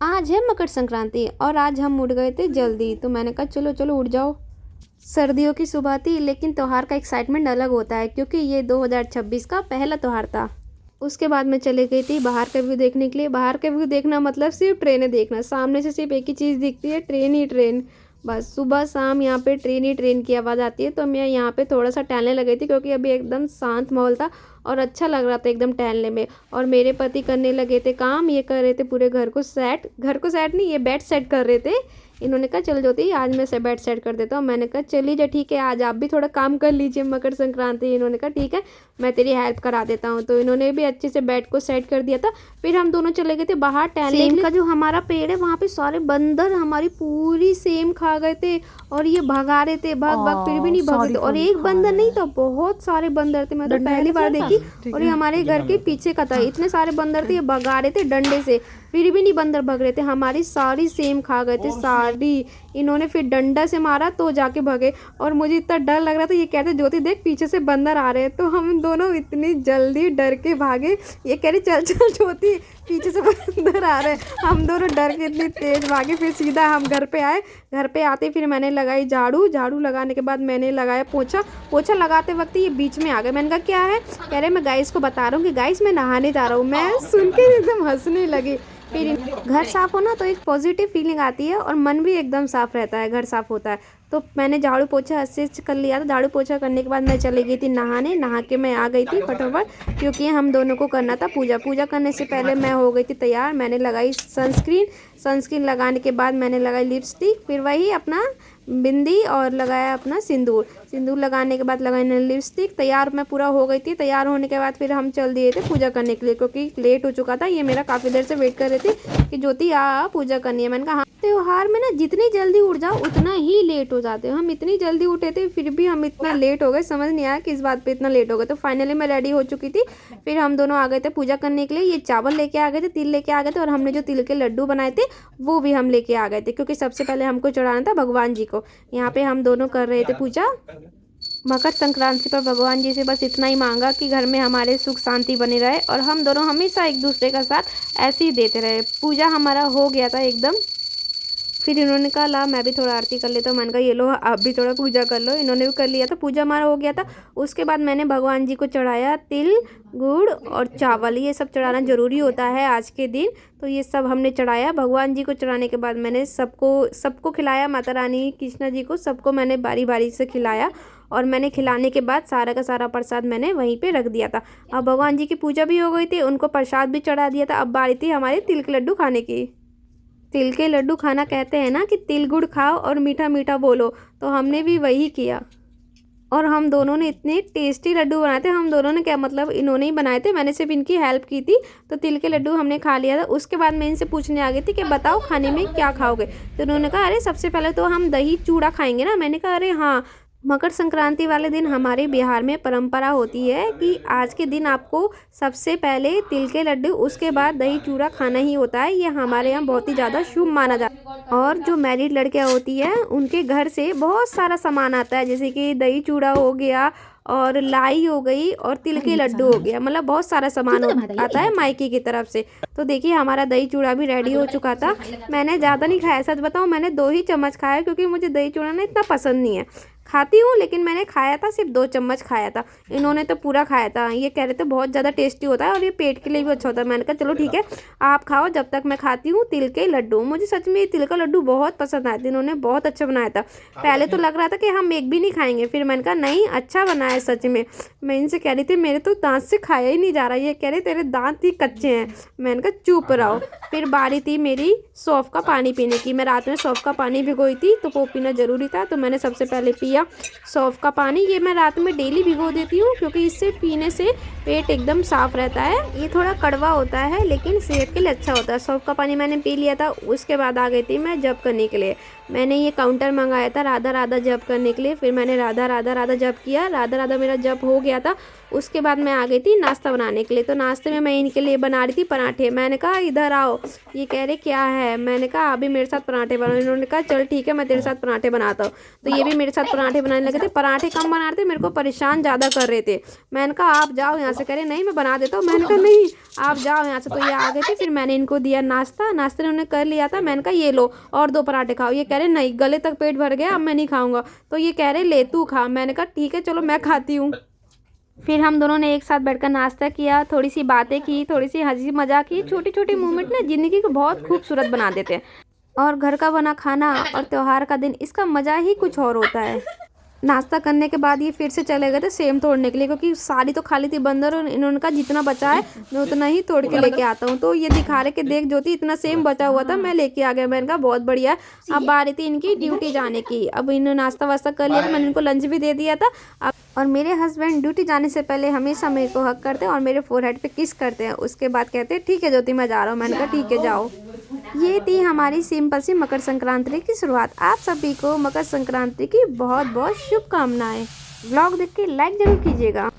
आज है मकर संक्रांति और आज हम उठ गए थे जल्दी, तो मैंने कहा चलो चलो उठ जाओ। सर्दियों की सुबह थी, लेकिन त्योहार का एक्साइटमेंट अलग होता है क्योंकि ये 2026 का पहला त्योहार था। उसके बाद मैं चली गई थी बाहर का व्यू देखने के लिए। बाहर का व्यू देखना मतलब सिर्फ ट्रेनें देखना, सामने से सिर्फ एक ही चीज़ दिखती है, ट्रेन ही ट्रेन। बस सुबह शाम यहाँ पे ट्रेन ही ट्रेन की आवाज़ आती है। तो मैं यहाँ पे थोड़ा सा टहलने लगी थी क्योंकि अभी एकदम शांत माहौल था और अच्छा लग रहा था एकदम टहलने में। और मेरे पति करने लगे थे काम, ये कर रहे थे पूरे घर को सेट नहीं, ये बेड सेट कर रहे थे। इन्होंने कहा चल ज्योति आज मैं से बेड सेट कर देता हूँ। मैंने कहा चलिए जो ठीक है, आज आप भी थोड़ा काम कर लीजिए, मकर संक्रांति। इन्होंने कहा ठीक है मैं तेरी हेल्प करा देता हूँ। तो इन्होंने भी अच्छे से बेड को सेट कर दिया था। फिर हम दोनों चले गए थे बाहर टहलने। सेम का जो हमारा पेड़ है वहाँ पे सारे बंदर हमारी पूरी सेम खा गए थे और ये भगा रहे थे, भाग भाग फिर भी नहीं भागे थे। और एक बंदर नहीं था, बहुत सारे बंदर थे। मैं तो पहली बार देखी। और ये हमारे घर के पीछे का था, इतने सारे बंदर थे, ये भगा रहे थे डंडे से, फिर भी नहीं बंदर भग रहे थे। हमारी सारी सेम खा गए थे सारी। इन्होंने फिर डंडा से मारा तो जाके भगे और मुझे इतना डर लग रहा था। ये कहते ज्योति देख पीछे से बंदर आ रहे हैं। तो हम दोनों इतनी जल्दी डर के भागे। ये कह रही चल चल ज्योति पीछे से बंदर आ रहे हैं। हम दोनों डर के इतनी तेज भागे। फिर सीधा हम घर पे आए। घर पे आते फिर मैंने लगाई झाड़ू। झाड़ू लगाने के बाद मैंने लगाया पोछा। पोछा लगाते वक्त ये बीच में आ गए। मैंने कहा क्या है? कह रहे मैं गाइस को बता रहा हूँ कि गाइस मैं नहाने जा रहा हूँ। मैं सुन के एकदम हंसने लगी। फिर घर साफ होना तो एक पॉजिटिव फीलिंग आती है और मन भी एकदम साफ रहता है, घर साफ होता है। तो मैंने झाड़ू पोछा अच्छे से कर लिया था। झाड़ू पोछा करने के बाद मैं चली गई थी नहाने। नहा के मैं आ गई थी फटाफट क्योंकि हम दोनों को करना था पूजा। पूजा करने से पहले मैं हो गई थी तैयार। मैंने लगाई सनस्क्रीन। सनस्क्रीन लगाने के बाद मैंने लगाई लिपस्टिक, फिर वही अपना बिंदी और लगाया अपना सिंदूर। सिंदूर लगाने के बाद लगाई लिपस्टिक। तैयार मैं पूरा हो गई थी। तैयार होने के बाद फिर हम चल दिए थे पूजा करने के लिए क्योंकि लेट हो चुका था। ये मेरा काफ़ी देर से वेट कर रहे थे कि ज्योति आ पूजा करनी है। मैंने कहा हाँ। त्योहार में ना जितनी जल्दी उठ जाओ उतना ही लेट हो जाते हो। हम इतनी जल्दी उठे थे फिर भी हम इतना लेट हो गए, समझ नहीं आया किस बात पे इतना लेट हो गए। तो फाइनली मैं रेडी हो चुकी थी। फिर हम दोनों आ गए थे पूजा करने के लिए। ये चावल लेके आ गए थे, तिल लेके आ गए थे और हमने जो तिल के लड्डू बनाए थे वो भी हम लेके आ गए थे क्योंकि सबसे पहले हमको चढ़ाना था भगवान जी को। यहाँ पे हम दोनों कर रहे थे पूजा। मकर संक्रांति पर भगवान जी से बस इतना ही मांगा कि घर में हमारे सुख शांति बनी रहे और हम दोनों हमेशा एक दूसरे का साथ ऐसे ही देते रहे। पूजा हमारा हो गया था एकदम। फिर इन्होंने कहा ला मैं भी थोड़ा आरती कर लेता हूँ। मैंने कहा ये लो आप भी थोड़ा पूजा कर लो। इन्होंने भी कर लिया था, पूजा हमारा हो गया था। उसके बाद मैंने भगवान जी को चढ़ाया तिल, गुड़ और चावल। ये सब चढ़ाना ज़रूरी होता है आज के दिन। तो ये सब हमने चढ़ाया। भगवान जी को चढ़ाने के बाद मैंने सबको खिलाया। माता रानी कृष्णा जी को सबको मैंने बारी बारी से खिलाया। और मैंने खिलाने के बाद सारा का सारा प्रसाद मैंने वहीं पे रख दिया था। अब भगवान जी की पूजा भी हो गई थी, उनको प्रसाद भी चढ़ा दिया था। अब बारी थी हमारे तिल के लड्डू खाने की। तिल के लड्डू खाना कहते हैं ना कि तिल गुड़ खाओ और मीठा मीठा बोलो, तो हमने भी वही किया। और हम दोनों ने इतने टेस्टी लड्डू बनाए थे। हम दोनों ने क्या मतलब इन्होंने ही बनाए थे, मैंने सिर्फ इनकी हेल्प की थी। तो तिल के लड्डू हमने खा लिया था। उसके बाद मैं इनसे पूछने आ गई थी कि बताओ खाने में क्या खाओगे। तो उन्होंने कहा अरे सबसे पहले तो हम दही चूड़ा खाएंगे ना। मैंने कहा अरे हाँ। मकर संक्रांति वाले दिन हमारे बिहार में परंपरा होती है कि आज के दिन आपको सबसे पहले तिल के लड्डू, उसके बाद दही चूड़ा खाना ही होता है। ये हमारे यहाँ बहुत ही ज़्यादा शुभ माना जाता है। और जो मैरिड लड़कियाँ होती हैं उनके घर से बहुत सारा सामान आता है, जैसे कि दही चूड़ा हो गया और लाई हो गई और तिल के लड्डू हो गया। मतलब बहुत सारा सामान आता है मायके की तरफ से। तो देखिए हमारा दही चूड़ा भी रेडी हो चुका था। मैंने ज़्यादा नहीं खाया, सच बताऊँ मैंने 2 ही चम्मच खाया क्योंकि मुझे दही चूड़ा ना इतना पसंद नहीं है। खाती हूँ लेकिन मैंने खाया था, सिर्फ 2 चम्मच खाया था। इन्होंने तो पूरा खाया था। ये कह रहे थे बहुत ज़्यादा टेस्टी होता है और ये पेट के लिए भी अच्छा होता है। मैंने कहा चलो ठीक है आप खाओ जब तक मैं खाती हूँ तिल के लड्डू। मुझे सच में ये तिल का लड्डू बहुत पसंद आया था। इन्होंने बहुत अच्छा बनाया था। पहले तो लग रहा था कि हम एक भी नहीं खाएंगे, फिर मैंने कहा नहीं अच्छा बनाया है सच में। मैं इनसे कह रही थी मेरे तो दांत से खाया ही नहीं जा रहा। ये कह रहे तेरे दांत ही कच्चे हैं। मैंने कहा चुप रहो। फिर बारी थी मेरी सौंफ का पानी पीने की। मैं रात में सौंफ का पानी भिगोई थी तो वो पीना ज़रूरी था, तो मैंने सबसे पहले पिया सौंफ का पानी। ये मैं रात में डेली भिगो देती हूँ क्योंकि इससे पीने से पेट एकदम साफ़ रहता है। ये थोड़ा कड़वा होता है लेकिन सेहत के लिए अच्छा होता है। सौंफ का पानी मैंने पी लिया था। उसके बाद आ गई थी मैं जप करने के लिए। मैंने ये काउंटर मंगाया था राधा राधा जप करने के लिए। फिर मैंने राधा राधा राधा जप किया। राधा राधा मेरा जप हो गया था। उसके बाद मैं आ गई थी नाश्ता बनाने के लिए। तो नाश्ते में मैं इनके लिए बना रही थी पराठे। मैंने कहा इधर आओ। ये कह रहे क्या है। मैंने कहा अभी मेरे साथ पराठे बनाओ। इन्होंने कहा चल ठीक है मैं तेरे साथ पराठे बनाता हूँ। तो ये भी मेरे साथ पराठे बनाने लगे थे। पराठे कम बना रहे थे, मेरे को परेशान ज़्यादा कर रहे थे। मैंने कहा आप जाओ यहाँ से। कह रहे नहीं मैं बना देता हूँ। मैंने कहा नहीं आप जाओ यहाँ से। तो ये आ गए थे। फिर मैंने इनको दिया नाश्ता। नाश्ते उन्होंने कर लिया था। मैंने कहा ये लो और 2 पराठे खाओ। ये कह रहे नहीं गले तक पेट भर गया अब मैं नहीं खाऊंगा। तो ये कह रहे ले तू खा। मैंने कहा ठीक है चलो मैं खाती हूँ। फिर हम दोनों ने एक साथ बैठकर नाश्ता किया, थोड़ी सी बातें की, थोड़ी सी हंसी मजाक की। छोटी छोटी मोमेंट ना ज़िंदगी को बहुत खूबसूरत बना देते हैं। और घर का बना खाना और त्योहार का दिन, इसका मज़ा ही कुछ और होता है। नाश्ता करने के बाद ये फिर से चले गए थे सेम तोड़ने के लिए, क्योंकि सारी तो खाली थी बंदर। और इन्होंने कहा जितना बचा है मैं उतना ही तोड़ के लेके आता हूँ। तो ये दिखा रहे कि देख ज्योति इतना सेम बचा हुआ था मैं लेके आ गया। मैंने कहा बहुत बढ़िया। अब बारी थी इनकी ड्यूटी जाने की। अब इन्होंने नाश्ता वास्ता कर लिया था, मैंने इनको लंच भी दे दिया था। अब और मेरे हस्बैंड ड्यूटी जाने से पहले हमेशा मेरे को हक करते हैं और मेरे फोरहेड पे किस करते हैं। उसके बाद कहते हैं ठीक है ज्योति मैं जा रहा हूँ। मैंने कहा ठीक है जाओ। ये थी हमारी सिंपल सी मकर संक्रांति की शुरुआत। आप सभी को मकर संक्रांति की बहुत बहुत शुभकामनाएं। व्लॉग देख के लाइक जरूर कीजिएगा।